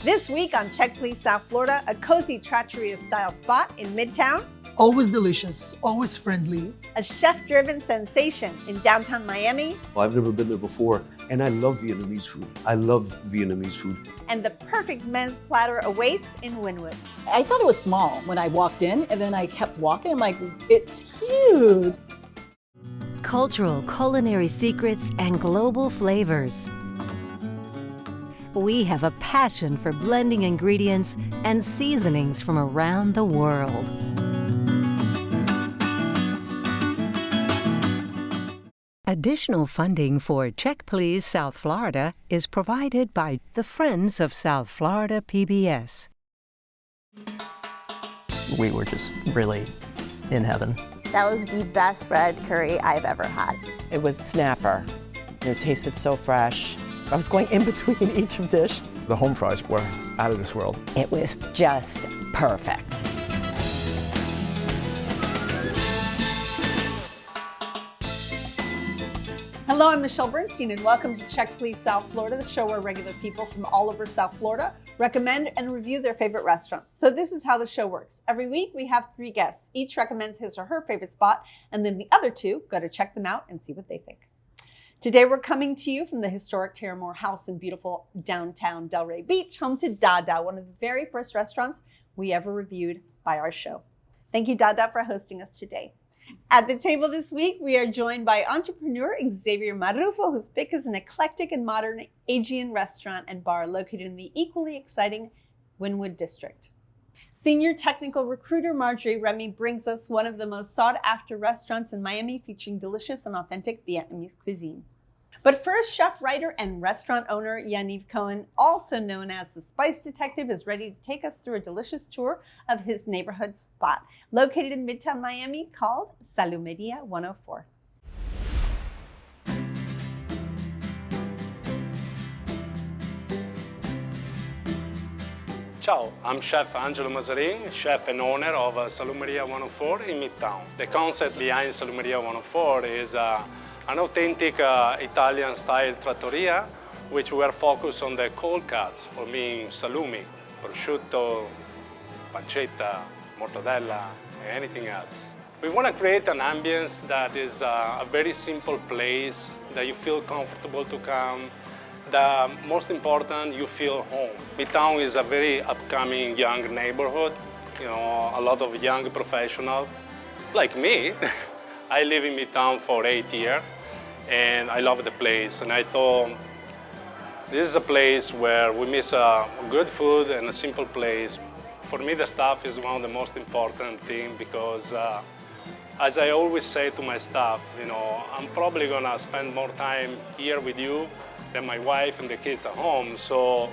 This week on Check Please South Florida, a cozy trattoria-style spot in Midtown, Always delicious, always friendly. a chef-driven sensation in downtown Miami, Well, I've never been there before, and I love Vietnamese food. I love Vietnamese food. and the perfect men's platter awaits in Wynwood. I thought it was small when I walked in, and then I kept walking. I'm like, it's huge. Cultural culinary secrets and global flavors. We have a passion for blending ingredients and seasonings from around the world. Additional funding for Check Please South Florida is provided by the Friends of South Florida PBS. We were just really in heaven. That was the best red curry I've ever had. It was snapper. It tasted so fresh. I was going in between each dish. The home fries were out of this world. It was just perfect. Hello, I'm Michelle Bernstein, and welcome to Check Please South Florida, the show where regular people from all over South Florida recommend and review their favorite restaurants. So this is how the show works. Every week, we have 3 guests. Each recommends his or her favorite spot, and then the other 2 go to check them out and see what they think. Today, we're coming to you from the historic Terramore House in beautiful downtown Delray Beach, home to Dada, one of the very first restaurants we ever reviewed by our show. Thank you, Dada, for hosting us today. At the table this week, we are joined by entrepreneur Xavier Marrufo, whose pick is an eclectic and modern Aegean restaurant and bar located in the equally exciting Wynwood district. Senior technical recruiter Marjorie Remy brings us one of the most sought-after restaurants in Miami featuring delicious and authentic Vietnamese cuisine. But first, chef, writer, and restaurant owner Yaniv Cohen, also known as the Spice Detective, is ready to take us through a delicious tour of his neighborhood spot, located in Midtown Miami, called Salumeria 104. Ciao, I'm Chef Angelo Mazzarin, chef and owner of Salumeria 104 in Midtown. The concept behind Salumeria 104 is an authentic Italian-style trattoria, which we are focused on the cold cuts, for being salumi, prosciutto, pancetta, mortadella, and anything else. We want to create an ambience that is a very simple place, that you feel comfortable to come. The most important, you feel home. Midtown is a very upcoming young neighborhood, you know, a lot of young professionals, like me. I live in Midtown for 8 years, and I love the place. And I thought, this is a place where we miss good food and a simple place. For me, the staff is one of the most important things because, as I always say to my staff, you know, I'm probably gonna spend more time here with you than my wife and the kids at home. So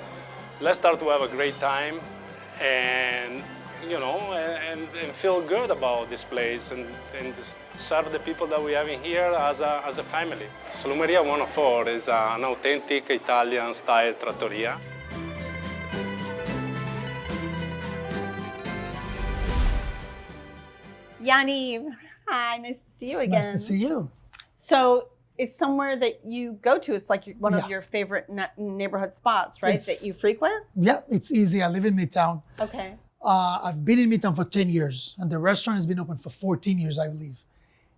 let's start to have a great time and, you know, and feel good about this place and serve the people that we have in here as a family. Salumeria 104 is an authentic Italian-style trattoria. Yaniv, hi, nice to see you again. Nice to see you. So it's somewhere that you go to. It's like one of your favorite neighborhood spots, right? That you frequent? Yeah, it's easy. I live in Midtown. Okay. I've been in Midtown for 10 years, and the restaurant has been open for 14 years, I believe.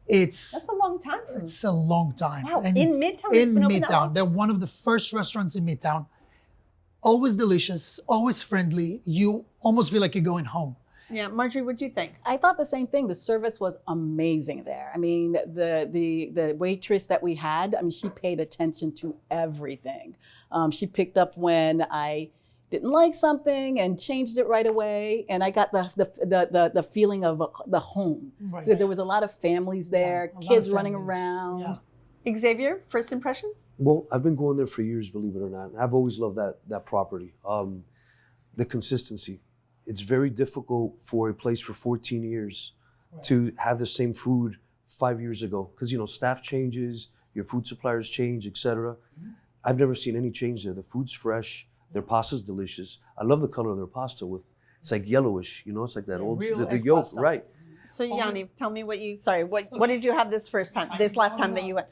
That's a long time. It's a long time. Wow, And in Midtown? It's in been open that long? Midtown. They're one of the first restaurants in Midtown. Always delicious, always friendly. You almost feel like you're going home. Yeah, Marjorie, what do you think? I thought the same thing. The service was amazing there. I mean, the waitress that we had, I mean, she paid attention to everything. She picked up when I didn't like something and changed it right away. And I got the feeling of the home. Right. Because there was a lot of families there, Yeah, kids running around. Yeah. Xavier, first impressions? Well, I've been going there for years, believe it or not. I've always loved that property. The consistency. It's very difficult for a place for 14 years to have the same food 5 years ago. Because, you know, staff changes, your food suppliers change, etc. I've never seen any change there. The food's fresh. Their pasta's delicious. I love the color of their pasta it's like yellowish, you know, it's like that old, the yolk, pasta. right. So Yaniv, tell me what did you have this last time that you went?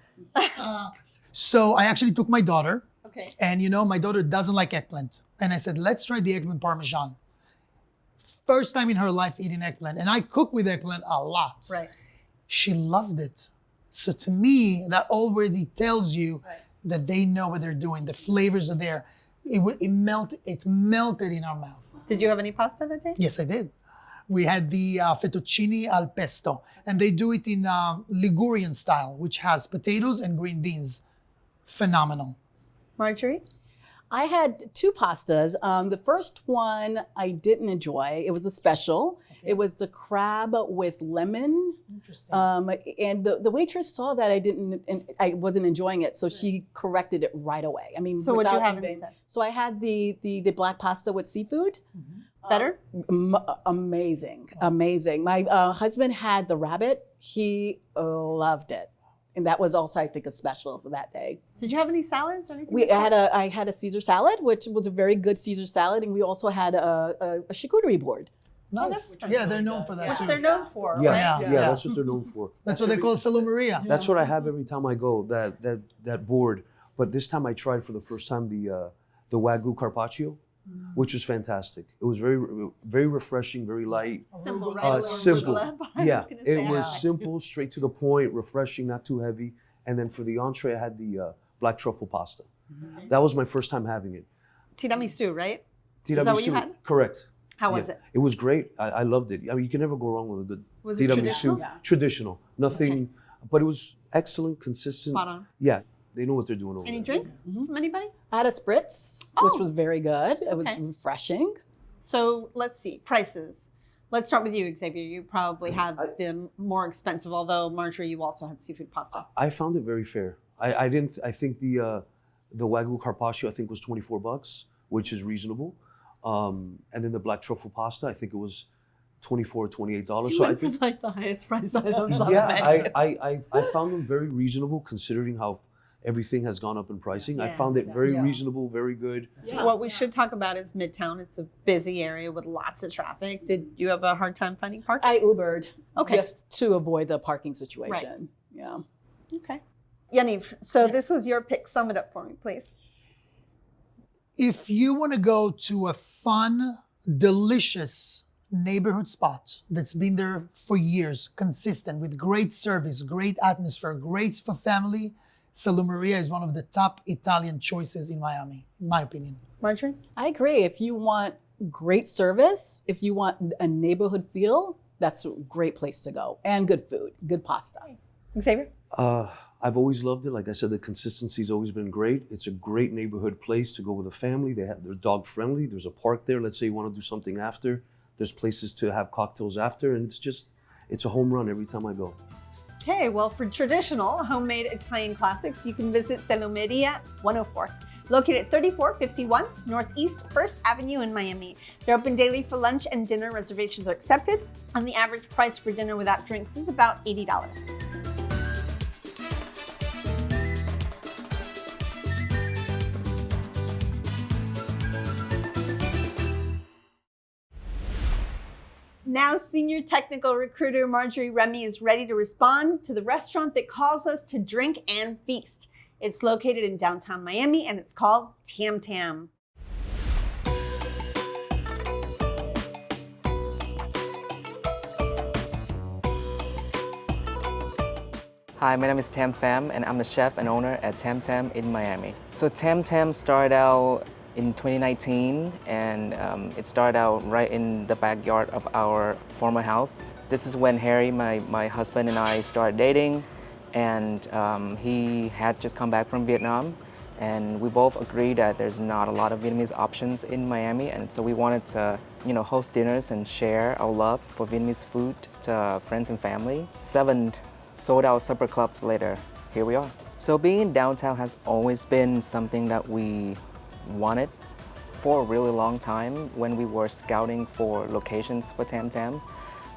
So I actually took my daughter. Okay. And my daughter doesn't like eggplant. And I said, let's try the eggplant parmesan. First time in her life eating eggplant. And I cook with eggplant a lot. Right. She loved it. So to me, that already tells you that they know what they're doing. The flavors are there. It melted in our mouth. Did you have any pasta that day? Yes, I did. We had the fettuccine al pesto, and they do it in Ligurian style, which has potatoes and green beans. Phenomenal. Marjorie? I had two pastas. The first one I didn't enjoy. It was a special. It was the crab with lemon. Interesting. And the waitress saw that I wasn't enjoying it, so she corrected it right away. I mean, So what did you without have even- instead? So I had the black pasta with seafood. Better? Amazing. My husband had the rabbit. He loved it. And that was also, I think, a special for that day. Did you have any salads or anything? I had a Caesar salad, which was a very good Caesar salad, and we also had a charcuterie board. Nice. Yeah, they're known for that Which too. they're known for. Yeah, right? yeah, that's what they're known for. That's what they call Salumeria. That's what I have every time I go. That board. But this time I tried for the first time the Wagyu carpaccio, which was fantastic. It was very refreshing, very light. Simple, right? Simple. I Yeah, was gonna say, it was yeah. simple, straight to the point, refreshing, not too heavy. And then for the entree, I had the black truffle pasta. That was my first time having it. Tiramisu, right? Tiramisu, Is that what you had? correct. How was it? It was great. I loved it. I mean, you can never go wrong with a good Was it tiramisu. traditional? Yeah. Traditional. Nothing, but it was excellent, consistent. Spot on. Yeah, they know what they're doing over Any there. drinks from anybody? I had a spritz, which was very good. It was Okay. refreshing. So let's see, prices. Let's start with you, Xavier. You probably had the more expensive, although Marjorie, you also had seafood pasta. I found it very fair. I didn't. I think the Wagyu carpaccio I think was $24, which is reasonable. And then the black truffle pasta, I think it was $24 or $28. So I think, like the highest price items on yeah, the menu. I found them very reasonable considering how everything has gone up in pricing. I Yeah. found it very Yeah. reasonable, very good. What we should talk about is Midtown. It's a busy area with lots of traffic. Did you have a hard time finding parking? I Ubered Okay. just to avoid the parking situation. Yeah. Okay. Yaniv, so this was your pick. Sum it up for me, please. If you want to go to a fun, delicious neighborhood spot that's been there for years, consistent, with great service, great atmosphere, great for family, Salumeria is one of the top Italian choices in Miami, in my opinion. Marjorie? I agree. If you want great service, if you want a neighborhood feel, that's a great place to go. And good food, good pasta. Xavier? I've always loved it. Like I said, the consistency's always been great. It's a great neighborhood place to go with a family. They're dog friendly. There's a park there. Let's say you want to do something after. There's places to have cocktails after, and it's a home run every time I go. Okay, well, for traditional homemade Italian classics, you can visit Salumeria 104, located at 3451 Northeast 1st Avenue in Miami. They're open daily for lunch and dinner. Reservations are accepted, and the average price for dinner without drinks is about $80. Now, senior technical recruiter Marjorie Remy is ready to respond to the restaurant that calls us to drink and feast. It's located in downtown Miami and it's called Tam Tam. Hi, my name is Tam Pham, and I'm the chef and owner at Tam Tam in Miami. So Tam Tam started out in 2019, and it started out right in the backyard of our former house. This is when Harry, my husband, and I started dating, and he had just come back from Vietnam, and we both agreed that there's not a lot of Vietnamese options in Miami, and so we wanted to, host dinners and share our love for Vietnamese food to friends and family. 7 sold-out supper clubs later, here we are. So being in downtown has always been something that we wanted for a really long time. When we were scouting for locations for Tam Tam,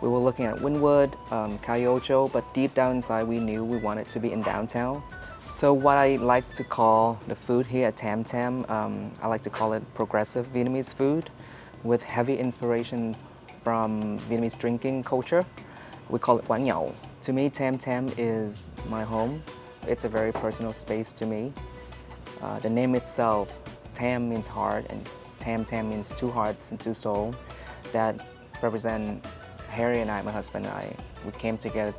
we were looking at Wynwood, Calle Ocho, but deep down inside we knew we wanted to be in downtown. So what I like to call the food here at Tam Tam, I like to call it progressive Vietnamese food with heavy inspirations from Vietnamese drinking culture. We call it Quán Nhậu. To me, Tam Tam is my home. It's a very personal space to me. The name itself, Tam means heart, and Tam Tam means two hearts and two souls. That represent Harry and I, my husband and I. We came together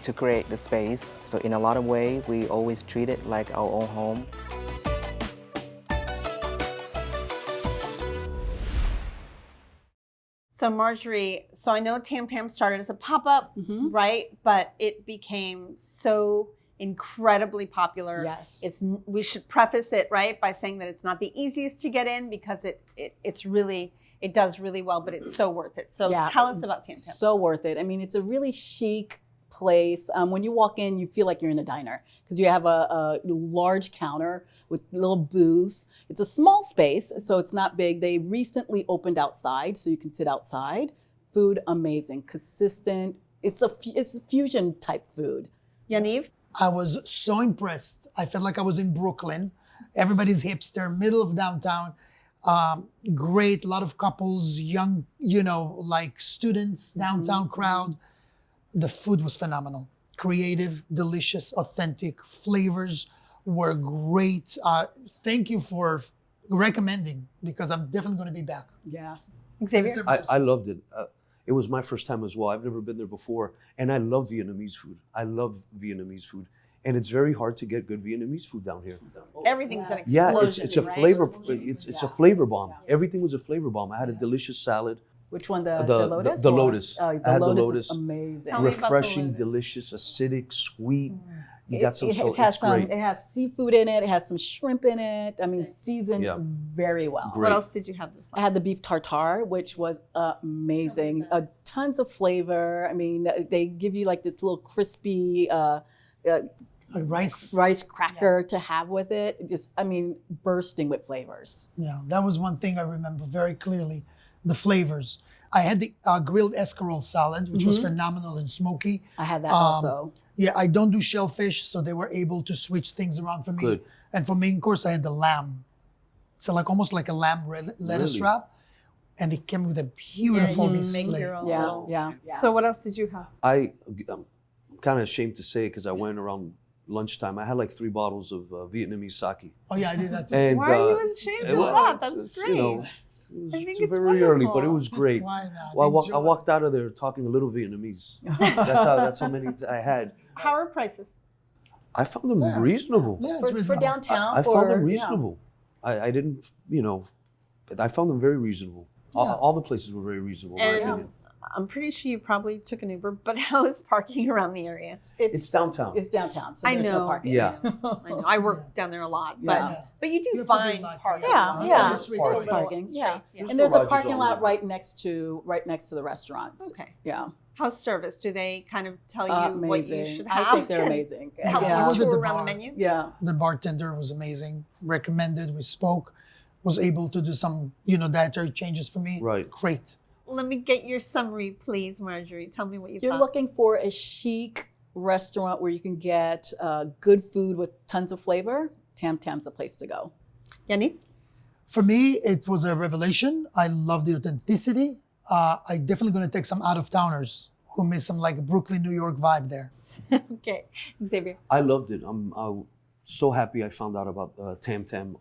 to create the space. So in a lot of ways, we always treat it like our own home. So Marjorie, so I know Tam Tam started as a pop-up, right? But it became so incredibly popular. Yes. We should preface it, right, by saying that it's not the easiest to get in because it does really well, but it's so worth it. So tell us about Tam Tam. So worth it. I mean, it's a really chic place. When you walk in, you feel like you're in a diner because you have a large counter with little booths. It's a small space, so it's not big. They recently opened outside, so you can sit outside. Food, amazing, consistent. It's a fusion type food. Yaniv? I was so impressed. I felt like I was in Brooklyn. Everybody's hipster, middle of downtown. Great, a lot of couples, young, like students, downtown crowd. The food was phenomenal. Creative, delicious, authentic. Flavors were great. Thank you for recommending because I'm definitely going to be back. Yes. Xavier? I loved it. It was my first time as well. I've never been there before. And I love Vietnamese food. I love Vietnamese food. And it's very hard to get good Vietnamese food down here. Everything's an explosion. Yeah, it's a right? flavor. It's a flavor bomb. Everything was a flavor bomb. I had a delicious salad. Which one? The lotus? The lotus. Oh, I the had lotus the lotus. is amazing. Refreshing, delicious, acidic, sweet. You got some salt. It has it's great. It has seafood in it. It has some shrimp in it. I mean, seasoned very well. Great. What else did you have this time? I had the beef tartare, which was amazing. Tons of flavor. I mean, they give you like this little crispy rice cracker to have with it. Just, I mean, bursting with flavors. Yeah, that was one thing I remember very clearly, the flavors. I had the grilled escarole salad, which was phenomenal and smoky. I had that also. Yeah, I don't do shellfish, so they were able to switch things around for me. Good. And for main course, I had the lamb. So like almost like a lamb lettuce wrap. And it came with a beautiful display. Make your own little. Yeah. So what else did you have? I'm kind of ashamed to say it because I went around lunchtime. I had like 3 bottles of Vietnamese sake. Oh yeah, I did that too. And, Why are you ashamed of that? That's great. It's very early, but it was great. Why not? Well, I walked out of there talking a little Vietnamese. That's how many I had. How are prices? I found them reasonable. Yeah, it's For reasonable. downtown. I found them reasonable. I didn't, I found them very reasonable. All the places were very reasonable. in my opinion. I'm pretty sure you probably took an Uber, but how is parking around the area? It's downtown. It's downtown, so I there's know. no parking. Yeah. I know. I work down there a lot, Yeah. but you do You have to be find like- parking. Yeah, There's there's parking. parking. Yeah. Yeah. And there's a garages parking all lot over. right next to the restaurant. Okay. Yeah. How's service? Do they kind of tell you what you Amazing. should have? I think they're amazing. Help Yeah. I you was at tour the around the bar. menu? Yeah. The bartender was amazing. Recommended. We spoke. Was able to do some, dietary changes for me. Right. Great. Let me get your summary, please, Marjorie. Tell me what you You're thought. looking for a chic restaurant where you can get good food with tons of flavor. Tam Tam's the place to go. Yaniv? For me, it was a revelation. I love the authenticity. I definitely going to take some out-of-towners who miss some like Brooklyn, New York vibe there. Okay. Xavier? I loved it. I'm so happy I found out about Tam Tam.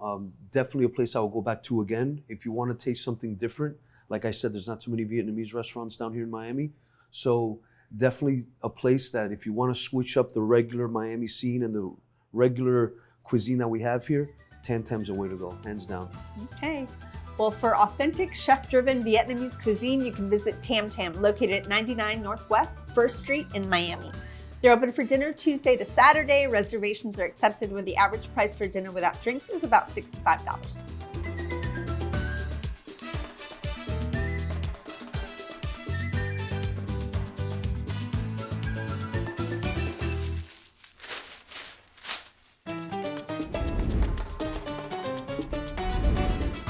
Definitely a place I will go back to again. If you want to taste something different, like I said, there's not too many Vietnamese restaurants down here in Miami. So definitely a place that if you want to switch up the regular Miami scene and the regular cuisine that we have here, Tam Tam's a way to go, hands down. Okay. Well, for authentic chef-driven Vietnamese cuisine, you can visit Tam Tam, located at 99 Northwest 1st Street in Miami. They're open for dinner Tuesday to Saturday. Reservations are accepted when the average price for dinner without drinks is about $65.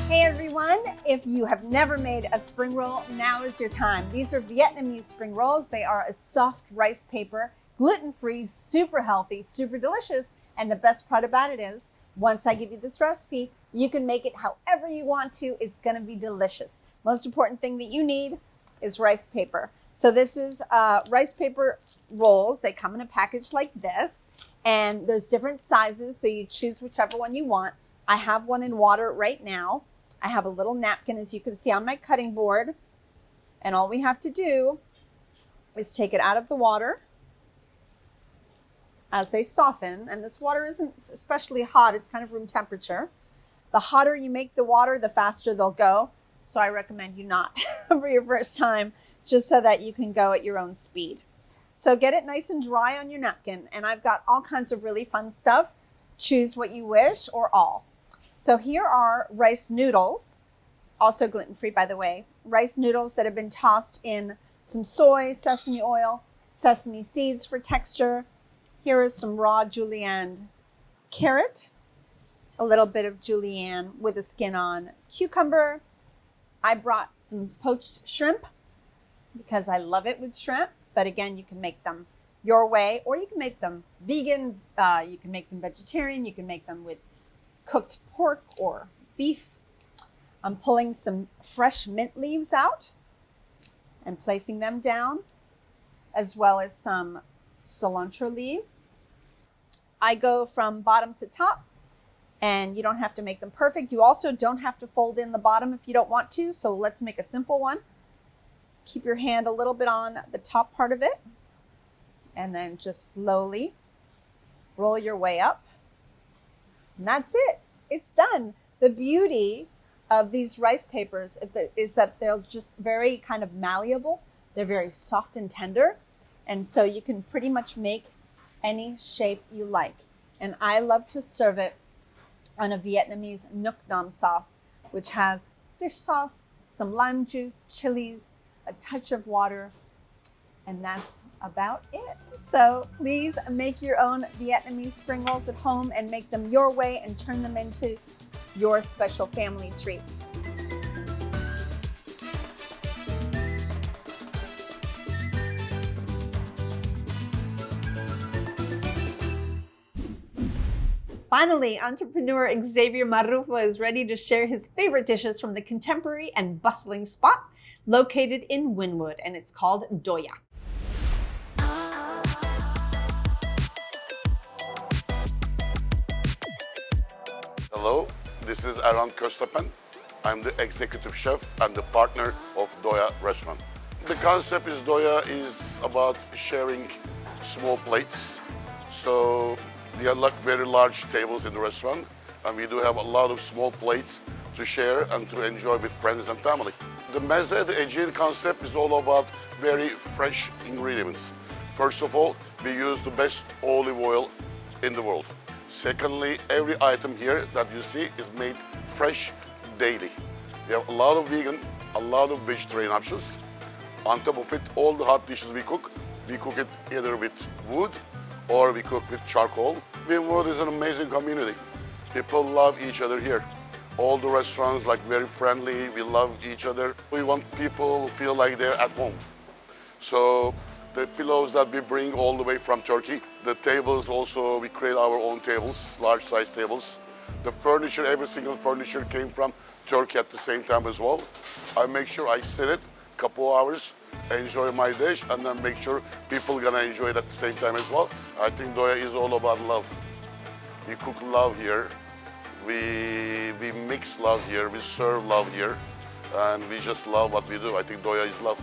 Hey everyone, if you have never made a spring roll, now is your time. These are Vietnamese spring rolls. They are a soft rice paper, gluten-free, super healthy, super delicious. And the best part about it is, once I give you this recipe, you can make it however you want to. It's gonna be delicious. Most important thing that you need is rice paper. So this is rice paper rolls. They come in a package like this, and there's different sizes, so you choose whichever one you want. I have one in water right now. I have a little napkin, as you can see, on my cutting board. And all we have to do is take it out of the water as they soften. And this water isn't especially hot. It's kind of room temperature. The hotter you make the water, the faster they'll go. So I recommend you not for your first time, just so that you can go at your own speed. So get it nice and dry on your napkin. And I've got all kinds of really fun stuff. Choose what you wish or all. So here are rice noodles, also gluten-free, by the way. Rice noodles that have been tossed in some soy, sesame oil, sesame seeds for texture. Here is some raw julienne carrot, a little bit of julienne with the skin on cucumber. I brought some poached shrimp because I love it with shrimp. But again, you can make them your way, or you can make them vegan. You can make them vegetarian. You can make them with cooked pork or beef. I'm pulling some fresh mint leaves out and placing them down, as well as some cilantro leaves. I go from bottom to top, and you don't have to make them perfect. You also don't have to fold in the bottom if you don't want to. So let's make a simple one. Keep your hand a little bit on the top part of it, and then just slowly roll your way up. And that's it. It's done. The beauty of these rice papers is that they're just very kind of malleable. They're very soft and tender. And so you can pretty much make any shape you like. And I love to serve it on a Vietnamese Nuoc Nam sauce, which has fish sauce, some lime juice, chilies, a touch of water, and that's about it. So please make your own Vietnamese spring rolls at home and make them your way and turn them into your special family treat. Finally, entrepreneur Xavier Marrufo is ready to share his favorite dishes from the contemporary and bustling spot located in Wynwood, and it's called Doya. Hello, this is Aran Köstepen. I'm the executive chef and the partner of Doya restaurant. The concept is Doya is about sharing small plates. So we have like very large tables in the restaurant, and we do have a lot of small plates to share and to enjoy with friends and family. The meze, the Aegean concept, is all about very fresh ingredients. First of all, we use the best olive oil in the world. Secondly, every item here that you see is made fresh daily. We have a lot of vegan, a lot of vegetarian options. On top of it, all the hot dishes we cook it either with wood or we cook with charcoal. Wynwood is an amazing community. People love each other here. All the restaurants like very friendly, we love each other. We want people to feel like they're at home. So the pillows that we bring all the way from Turkey, the tables also, we create our own tables, large size tables. The furniture, every single furniture came from Turkey at the same time as well. I make sure I sit it a couple hours, enjoy my dish, and then make sure people are gonna enjoy it at the same time as well. I think Doya is all about love. We cook love here. We mix love here, we serve love here, and we just love what we do. I think Doya is love.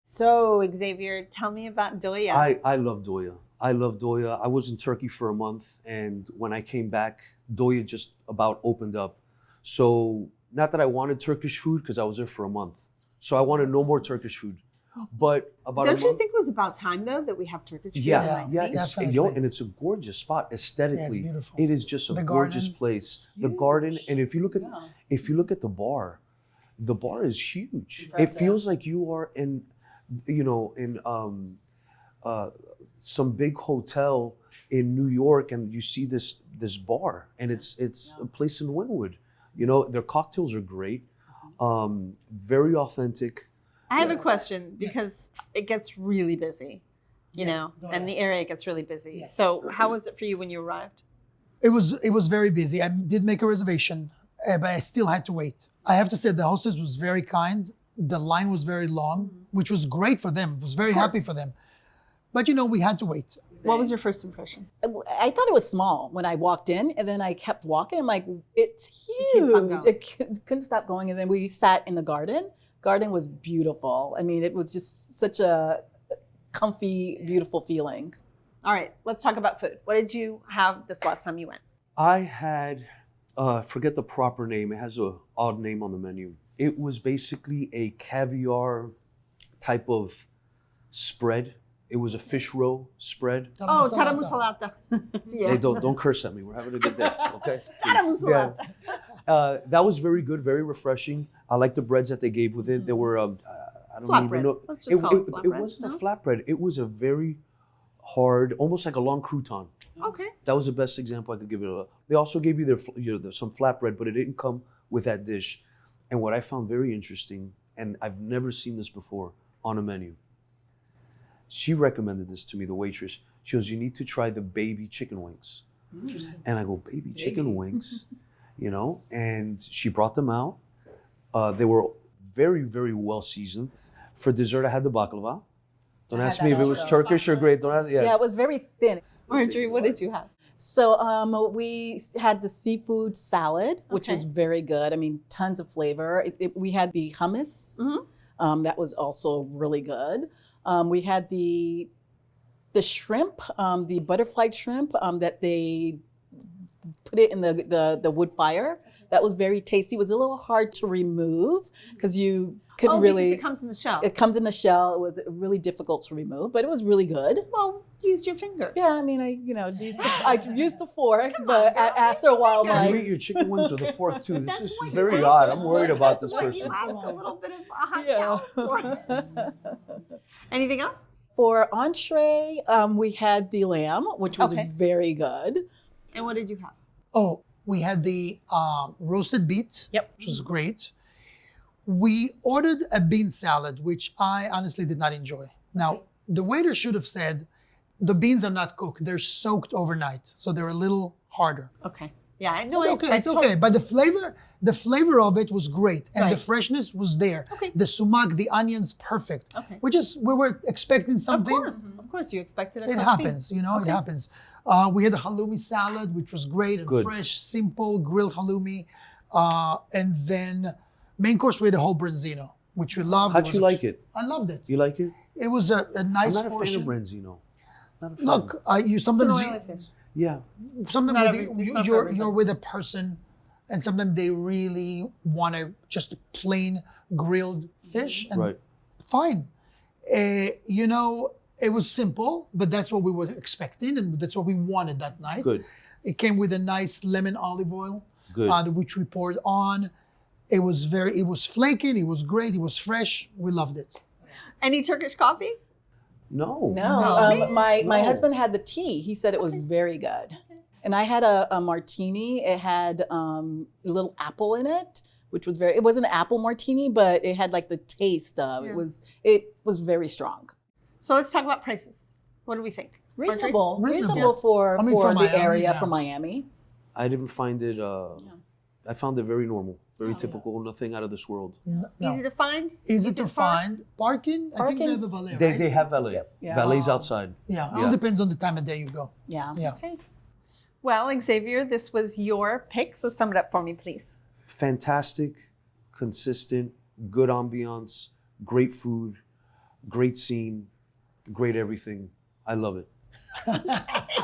So Xavier, tell me about Doya. I love Doya. I love Doya. I was in Turkey for a month, and when I came back, Doya just about opened up. So not that I wanted Turkish food, because I was there for a month. So I wanted no more Turkish food. But about Don't you think it was about time though that we have Turkish food? Yeah, it's, and it's a gorgeous spot aesthetically. Yeah, it's beautiful. It is just a gorgeous place. The garden, and if you look at the bar is huge. It feels like you are in, some big hotel in New York, and you see this bar, and it's a place in Wynwood. Their cocktails are great, very authentic. I have a question because it gets really busy, and the area gets really busy. Yes. So how was it for you when you arrived? It was very busy. I did make a reservation, but I still had to wait. I have to say the hostess was very kind. The line was very long. which was great for them. I was very happy for them. But we had to wait. What was your first impression? I thought it was small when I walked in, and then I kept walking. I'm like, it's can't stop huge. going. It couldn't stop going. And then we sat in the garden. Garden was beautiful. I mean, it was just such a comfy, beautiful feeling. All right, let's talk about food. What did you have this last time you went? I had, forget the proper name. It has an odd name on the menu. It was basically a caviar type of spread. It was a fish roe spread. Oh, tara musalata. Hey, don't curse at me. We're having a good day, okay? Tara musalata. That was very good, very refreshing. I like the breads that they gave with it. They were, I don't even Flatbread. know. Let's just call it flatbread. It wasn't a flatbread. It was a very hard, almost like a long crouton. Okay. That was the best example I could give it. They also gave you some flatbread, but it didn't come with that dish. And what I found very interesting, and I've never seen this before on a menu, she recommended this to me, the waitress. She goes, you need to try the baby chicken wings. And I go, baby chicken wings? And she brought them out. They were very, very well seasoned. For dessert, I had the baklava. Don't ask me if it was Turkish or great. Don't ask. Yeah, it was very thin. Marjorie, what did you have? So we had the seafood salad, which was very good. I mean, tons of flavor. We had the hummus. That was also really good. We had the shrimp, the butterfly shrimp that they put it in the wood fire. That was very tasty. It was a little hard to remove because you couldn't really. Because it comes in the shell. It comes in the shell. It was really difficult to remove, but it was really good. Well, use your finger. Yeah, I mean, I used the fork, but after a while, You eat your chicken wings with a fork too. This is very odd. I'm worried about this person. You ask a little bit of a hot towel for. Anything else? For entree, we had the lamb, which was very good. And what did you have? Oh, we had the roasted beet, which was great. We ordered a bean salad, which I honestly did not enjoy. Now, the waiter should have said, the beans are not cooked. They're soaked overnight, so they're a little harder. Okay. Yeah, I know. It's okay. But the flavor of it was great, and the Right. freshness was there. Okay. The sumac, the onions, perfect. Okay. We were expecting something. Of course, you expected It happens, it happens. We had the halloumi salad, which was great and Good. fresh, simple grilled halloumi. And then main course, we had a whole branzino, which we loved. How'd you like it? I loved it. You like it? It was a nice I'm not a portion. fan of branzino. Not a fan. Look, you sometimes Yeah. sometimes Not with every- it's not for you're everybody. with a person, and sometimes they really want just a plain grilled fish, and Right. fine. It was simple, but that's what we were expecting, and that's what we wanted that night. Good. It came with a nice lemon olive oil, Good. which we poured on. It was flaking. It was great. It was fresh. We loved it. Any Turkish coffee? No. No, my No. husband had the tea. He said it was very good. And I had a martini. It had a little apple in it, which was it wasn't an apple martini, but it had like the taste of it was very strong. So let's talk about prices. What do we think? Reasonable Reasonable. for I mean, for the Miami, area, yeah. for Miami. I didn't find it. I found it very normal, very typical. Nothing out of this world. No. Easy to find? Easy to find. Parking, I think they have a valet, They right? have valet. Yeah. Valet's outside. Yeah, it all depends on the time of day you go. Yeah. Yeah. Okay. Well, Xavier, this was your pick, so sum it up for me, please. Fantastic, consistent, good ambiance, great food, great scene, great everything. I love it.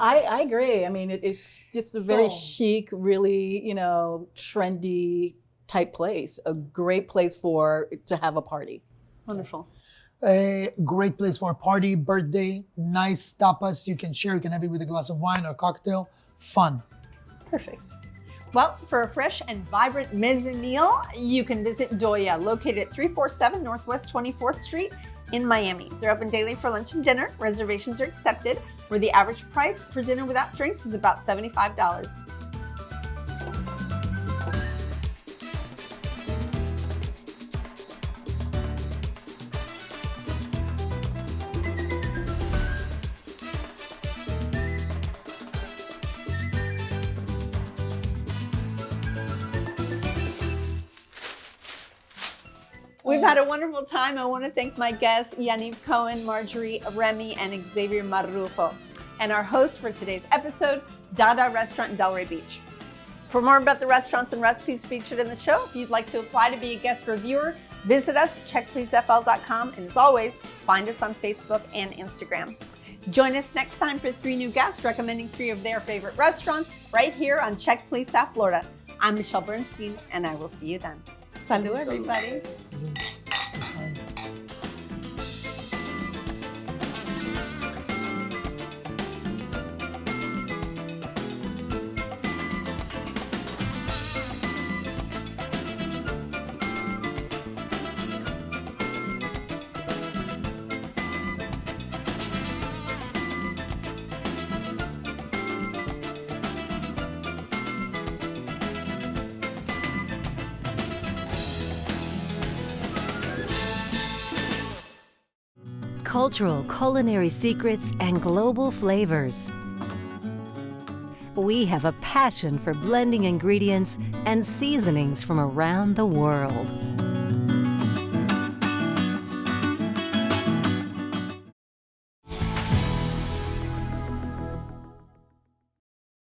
I agree. I mean, it's just a very So- chic, really, trendy type place. A great place to have a party. Wonderful. A great place for a party, birthday, nice tapas you can share. You can have it with a glass of wine or cocktail. Fun. Perfect. Well, for a fresh and vibrant meze meal, you can visit Doya, located at 347 Northwest 24th Street in Miami. They're open daily for lunch and dinner. Reservations are accepted, where the average price for dinner without drinks is about $75. We've had a wonderful time. I want to thank my guests, Yaniv Cohen, Marjorie Remy, and Xavier Marrufo, and our host for today's episode, Dada Restaurant in Delray Beach. For more about the restaurants and recipes featured in the show, if you'd like to apply to be a guest reviewer, visit us at checkpleasefl.com, and as always, find us on Facebook and Instagram. Join us next time for 3 new guests recommending 3 of their favorite restaurants right here on Check Please South Florida. I'm Michelle Bernstein, and I will see you then. Salud, everybody. Cultural culinary secrets and global flavors. We have a passion for blending ingredients and seasonings from around the world.